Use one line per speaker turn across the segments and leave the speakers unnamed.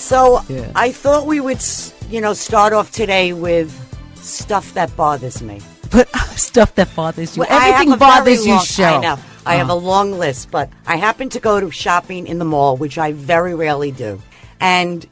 So
Yeah.
I thought we would, start off today with stuff that bothers me.
But stuff that bothers you.
Well, I have
Everything
a very
bothers you,
long-
Cheryl.
I know. I have a long list, but I happen to go to shopping in the mall, which I very rarely do. And,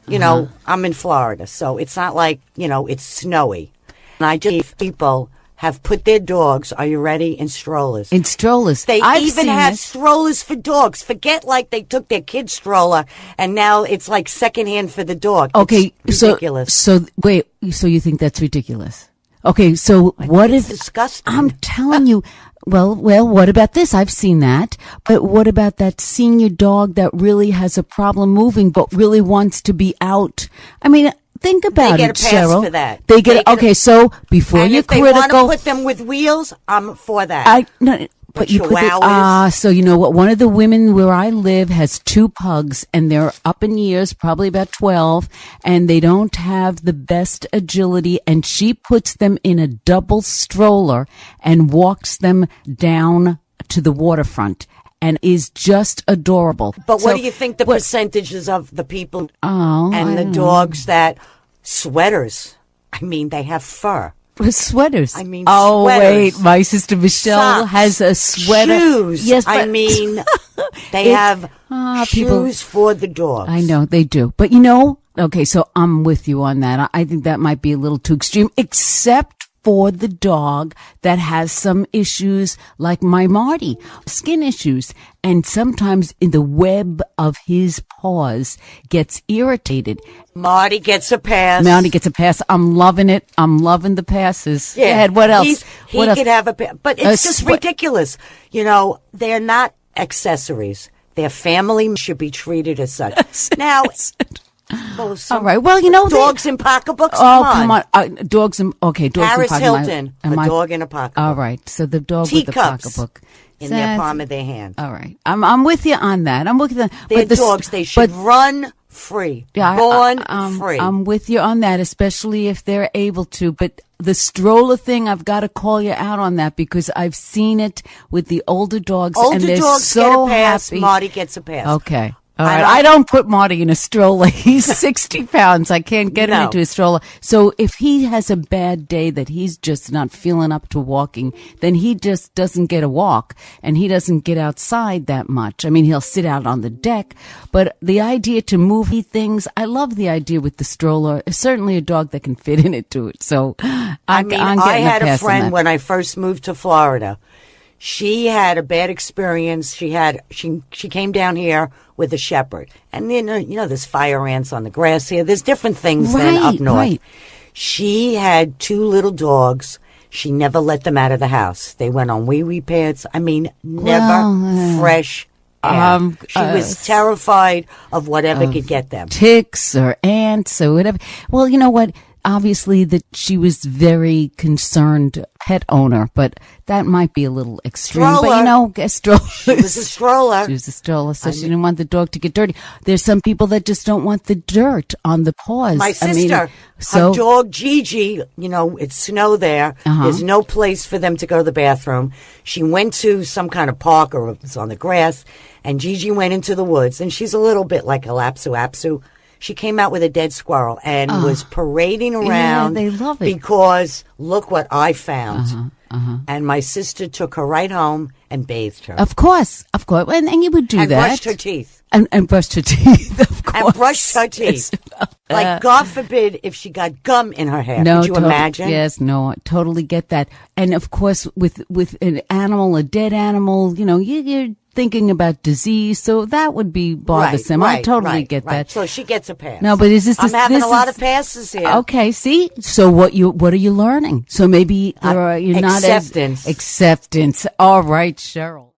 I'm in Florida, so it's not like, it's snowy. And I just people have put their dogs, are you ready, in strollers.
In strollers.
I've even
seen
have
this.
strollers for dogs. Forget like they took their kid's stroller and now it's like secondhand for the dog.
Okay,
It's ridiculous.
So wait, so you think that's ridiculous? Okay, so what
it's
if
disgusting.
I'm telling you, well, what about this? I've seen that. But what about that senior dog that really has a problem moving but really wants to be out? I mean, think about
They get
it,
a pass
Cheryl.
for that.
They get okay, so before
and
you're
if they want to
critical,
put them with wheels, I'm for that.
but you put the,
Chihuahuas.
so you know what? One of the women where I live has 2 pugs, and they're up in years, probably about 12, and they don't have the best agility. And she puts them in a double stroller and walks them down to the waterfront, and is just adorable.
But what do you think the percentages of the people
I
and the
don't
dogs that sweaters? I mean, they have fur.
Sweaters.
I mean,
oh
sweaters.
wait, my sister Michelle
Socks,
has a sweater.
Shoes.
Yes,
I
but
mean, they have
people-
shoes for the dogs.
I know they do, but okay, so I'm with you on that. I think that might be a little too extreme, except for the dog that has some issues like my Marty, skin issues, and sometimes in the web of his paws gets irritated.
Marty gets a pass.
Marty gets a pass. I'm loving it. I'm loving the passes.
Yeah.
Go ahead. What else?
He
What else?
could have a pass. But it's just
swe-
ridiculous. They're not accessories. Their family should be treated as such. Now, well,
All right. Well,
dogs in pocketbooks.
Oh, come on. Dogs in dogs
Paris
in
Hilton,
am
a
I-
dog in a pocketbook.
All right. So the dog with the
Teacups
pocketbook
in their palm of their hand.
All right. I'm with you on that. I'm with you.
They're dogs. They should run free. Born free.
I'm with you on that, especially if they're able to. But the stroller thing, I've got to call you out on that because I've seen it with the older dogs, and
Older
they're
dogs
so
get a pass.
happy.
Marty gets a pass.
Okay. All right. I don't put Marty in a stroller. He's 60 pounds. I can't get him
No.
into a stroller. So if he has a bad day that he's just not feeling up to walking, then he just doesn't get a walk and he doesn't get outside that much. I mean, he'll sit out on the deck, but the idea to move things, I love the idea with the stroller. Certainly a dog that can fit into it. So I'm getting
I had
a
a
pass on
friend
that.
when I first moved to Florida. She had a bad experience. She came down here with a shepherd, and then there's fire ants on the grass here. There's different things than up north.
Right.
She had 2 little dogs. She never let them out of the house. They went on wee-wee pads. I mean, never fresh air. She was terrified of whatever could get them.
Ticks or ants or whatever. Well, you know what? Obviously that she was very concerned pet owner, but that might be a little extreme.
Stroller.
But a stroller.
She was a stroller.
She was a stroller, so she didn't want the dog to get dirty. There's some people that just don't want the dirt on the paws.
My sister, her dog Gigi, it's snow there. There's no place for them to go to the bathroom. She went to some kind of park or it was on the grass, and Gigi went into the woods, and she's a little bit like a lapsu. She came out with a dead squirrel and was parading around.
Yeah, they love it.
Because look what I found. And my sister took her right home and bathed her.
Of course. And you would do
and
that.
brushed her teeth.
And brushed her teeth, of course.
And brushed her teeth. Like, God forbid if she got gum in her hair.
No,
Could you imagine?
Yes, no, I totally get that. And of course, with an animal, a dead animal, you're thinking about disease, so that would be bothersome. I totally get that.
So she gets a pass.
No, but
I'm having a lot of passes here.
Okay, see? So what are you learning? So maybe you're not as...
Acceptance.
Acceptance. All right, Cheryl.